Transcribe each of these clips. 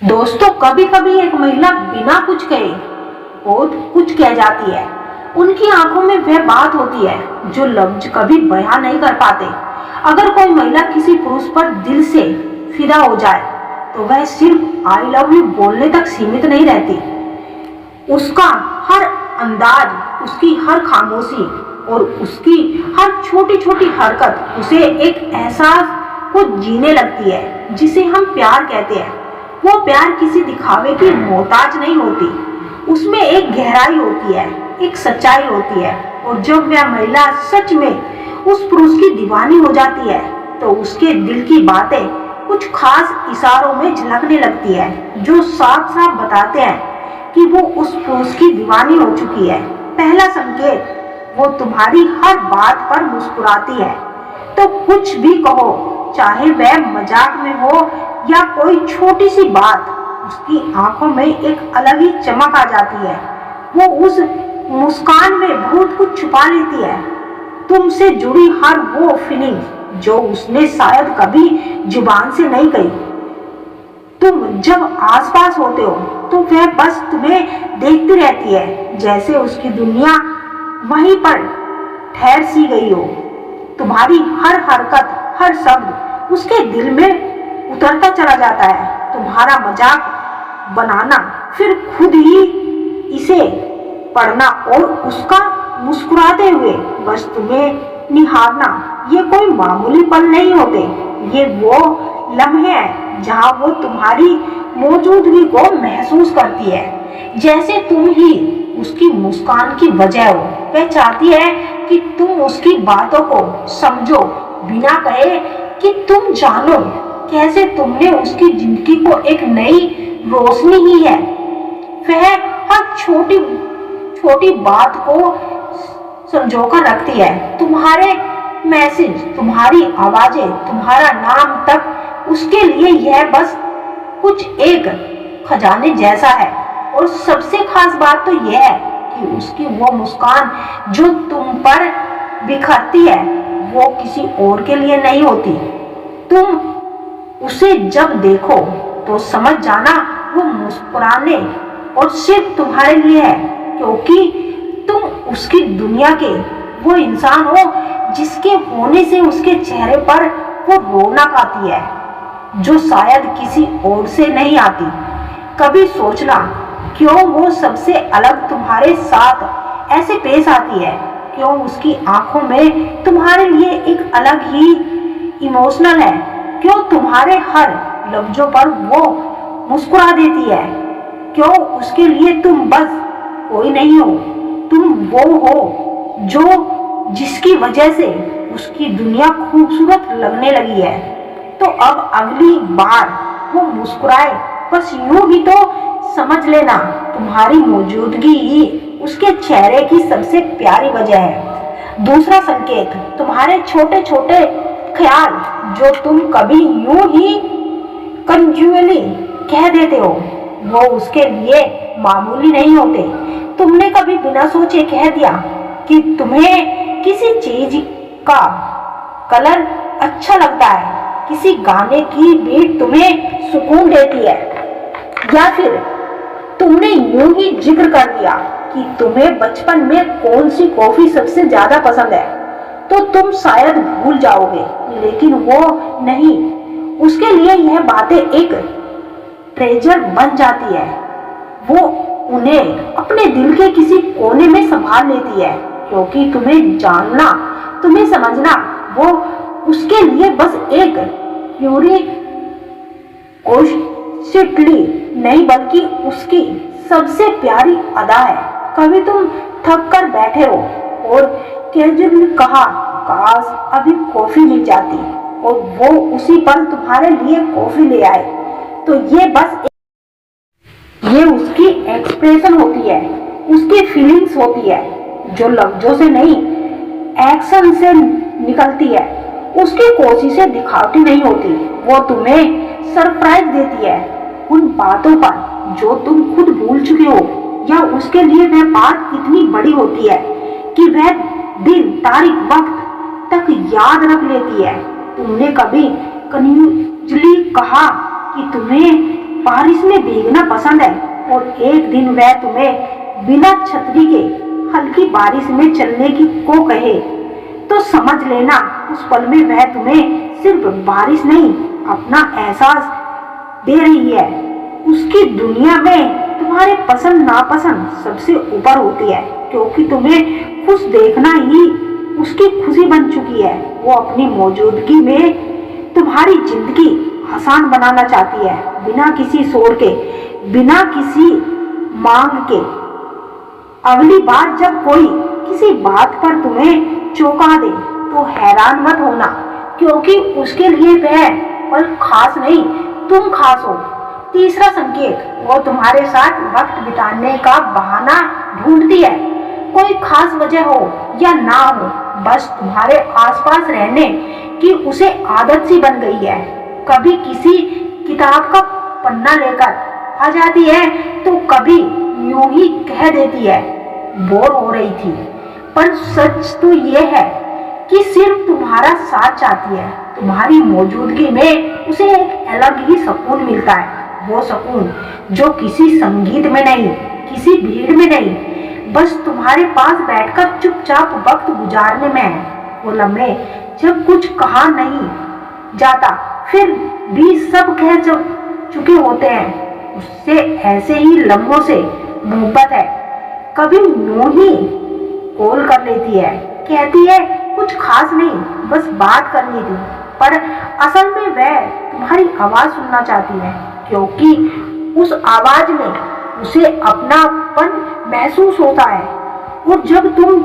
दोस्तों, कभी कभी एक महिला बिना कुछ कहे बहुत कुछ कह जाती है। उनकी आंखों में वह बात होती है जो लफ्ज कभी बयां नहीं कर पाते। अगर कोई महिला किसी पुरुष पर दिल से फिदा हो जाए तो वह सिर्फ आई लव यू बोलने तक सीमित नहीं रहती। उसका हर अंदाज, उसकी हर खामोशी और उसकी हर छोटी छोटी हरकत उसे एक एहसास को जीने लगती है जिसे हम प्यार कहते हैं। वो प्यार किसी दिखावे की मोहताज नहीं होती, उसमें एक गहराई होती है, एक सच्चाई होती है। और जब वह महिला सच में उस पुरुष की दीवानी हो जाती है तो उसके दिल की बातें कुछ खास इशारों में झलकने लगती है जो साफ साफ बताते हैं कि वो उस पुरुष की दीवानी हो चुकी है। पहला संकेत, वो तुम्हारी हर बात पर मुस्कुराती है। तो कुछ भी कहो, चाहे वह मजाक में हो या कोई छोटी सी बात, उसकी आंखों में एक अलग ही चमक आ जाती है। वो उस मुस्कान में बहुत कुछ छुपा लेती है, तुमसे जुड़ी हर वो फीलिंग जो उसने शायद कभी जुबान से नहीं कही। तुम जब आसपास होते हो तो वह बस तुम्हें देखती रहती है, जैसे उसकी दुनिया वहीं पर ठहर सी गई हो। तुम्हारी हर हरकत, हर शब्द उसके दिल में उतरता चला जाता है। तुम्हारा मजाक बनाना, फिर खुद ही इसे पढ़ना और उसका मुस्कुराते हुए बस तुम्हें निहारना, ये कोई मामूली पल नहीं होते। ये वो लम्हे हैं जहाँ वो तुम्हारी मौजूदगी को महसूस करती है, जैसे तुम ही उसकी मुस्कान की वजह हो। वह चाहती है कि तुम उसकी बातों को समझो, बिना कहे कि तुम जानो कैसे तुमने उसकी जिंदगी को एक नई रोशनी ही है। वह हर छोटी छोटी बात को संजोकर रखती है। तुम्हारे मैसेज, तुम्हारी आवाजें, तुम्हारा नाम तक उसके लिए यह बस कुछ एक खजाने जैसा है। और सबसे खास बात तो यह है कि उसकी वो मुस्कान जो तुम पर बिखरती है वो किसी और के लिए नहीं होती। तुम उसे जब देखो तो समझ जाना वो मुस्कुराने और सिर्फ तुम्हारे लिए है, क्योंकि तुम उसकी दुनिया के वो इंसान हो जिसके होने से उसके चेहरे पर वो रौनक आती है जो शायद किसी और से नहीं आती। कभी सोचना क्यों वो सबसे अलग तुम्हारे साथ ऐसे पेश आती है, क्यों उसकी आंखों में तुम्हारे लिए एक अलग ही इमोशनल है, क्यों तुम्हारे हर लफ्जों पर वो मुस्कुरा देती है, क्यों उसके लिए तुम बस कोई नहीं हो, तुम वो हो जो जिसकी वजह से उसकी दुनिया खूबसूरत लगने लगी है। तो अब अगली बार वो मुस्कुराए बस यूं ही तो समझ लेना तुम्हारी मौजूदगी ही उसके चेहरे की सबसे प्यारी वजह है। दूसरा संकेत, तुम्हारे छोटे छोटे ख्याल जो तुम कभी यूं ही कंज्यूअली कह देते हो वो उसके लिए मामूली नहीं होते। तुमने कभी बिना सोचे कह दिया कि तुम्हें किसी चीज का कलर अच्छा लगता है, किसी गाने की बीट तुम्हें सुकून देती है, या फिर तुमने यूं ही जिक्र कर दिया कि तुम्हें बचपन में कौन सी कॉफी सबसे ज्यादा पसंद है, तो तुम शायद भूल जाओगे, लेकिन वो नहीं। उसके लिए यह बातें एक ट्रेजर बन जाती है। वो उन्हें अपने दिल के किसी कोने में संभाल लेती है, क्योंकि तुम्हें जानना, तुम्हें समझना वो उसके लिए बस एक क्यूरियोसिटी नहीं बल्कि उसकी सबसे प्यारी अदा है। कभी तुम थक कर बैठे हो और कैजुअली कहा, काश अभी कॉफी मिल जाती, और वो उसी पल तुम्हारे लिए कॉफी ले आए, तो ये उसकी एक्सप्रेशन होती है, उसकी फीलिंग्स होती है जो लफ्जों से नहीं एक्शन से निकलती है। उसकी कोशिशें दिखावटी नहीं होती, वो तुम्हें सरप्राइज देती है उन बातों पर जो तुम खुद भूल चुके हो, या उसके लिए वह बात इतनी बड़ी होती है कि वह दिन तारीख वक्त तक याद रख लेती है। तुमने कभी कन्फ्यूजली कहा कि तुम्हें बारिश में भीगना पसंद है और एक दिन वह तुम्हें बिना छतरी के हल्की बारिश में चलने की को कहे, तो समझ लेना उस पल में वह तुम्हें सिर्फ बारिश नहीं, अपना एहसास दे रही है। उसकी दुनिया में तुम्हारे पसंद नापसंद सबसे ऊपर होती है, क्योंकि तुम्हें खुश देखना ही उसकी खुशी बन चुकी है। वो अपनी मौजूदगी में तुम्हारी जिंदगी आसान बनाना चाहती है, बिना किसी शोर के, बिना किसी मांग के। अगली बार जब कोई किसी बात पर तुम्हें चौंका दे तो हैरान मत होना, क्योंकि उसके लिए वह पल खास नहीं, तुम खास हो। तीसरा संकेत, वो तुम्हारे साथ वक्त बिताने का बहाना ढूंढती है। कोई खास वजह हो या ना हो, बस तुम्हारे आसपास रहने की उसे आदत सी बन गई है। कभी किसी किताब का पन्ना लेकर आ जाती है तो कभी यूं ही कह देती है बोर हो रही थी। पर सच तो यह है कि सिर्फ तुम्हारा साथ चाहती है। तुम्हारी मौजूदगी में उसे एक अलग ही सुकून मिलता है, वो सुकून जो किसी संगीत में नहीं, किसी भीड़ में नहीं, बस तुम्हारे पास बैठकर चुपचाप वक्त गुजारने में है। वो लम्हे जब कुछ कहा नहीं जाता फिर भी सब कह चुके होते हैं, उससे ऐसे ही लम्हों से मोहब्बत है। कभी यूं ही कॉल कर लेती है, कहती है कुछ खास नहीं, बस बात करनी थी, पर असल में वह तुम्हारी आवाज सुनना चाहती है, क्योंकि उस आवाज में उसे अपनापन महसूस होता है। और जब तुम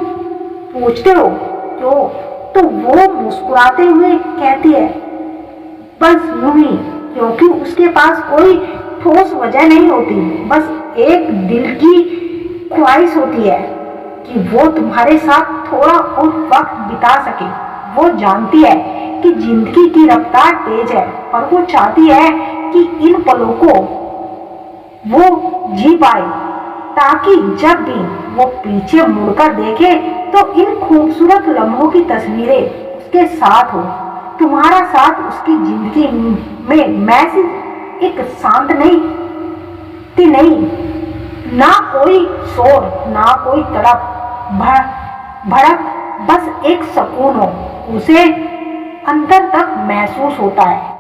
पूछते हो तो वो मुस्कुराते हुए कहती है बस यूं ही, क्योंकि उसके पास कोई ठोस वजह नहीं होती, बस एक दिल की ख्वाहिश होती है कि वो तुम्हारे साथ थोड़ा और वक्त बिता सके। वो जानती है कि जिंदगी की रफ्तार तेज है, पर वो चाहती है कि इन पलों को वो जी पाए, ताकि जब भी वो पीछे मुड़कर देखे तो इन खूबसूरत लम्हों की तस्वीरें उसके साथ हो। तुम्हारा साथ उसकी जिंदगी में महज एक शांत नहीं, ना कोई शोर, ना कोई तड़प भड़क, बस एक सुकून हो, उसे अंदर तक महसूस होता है।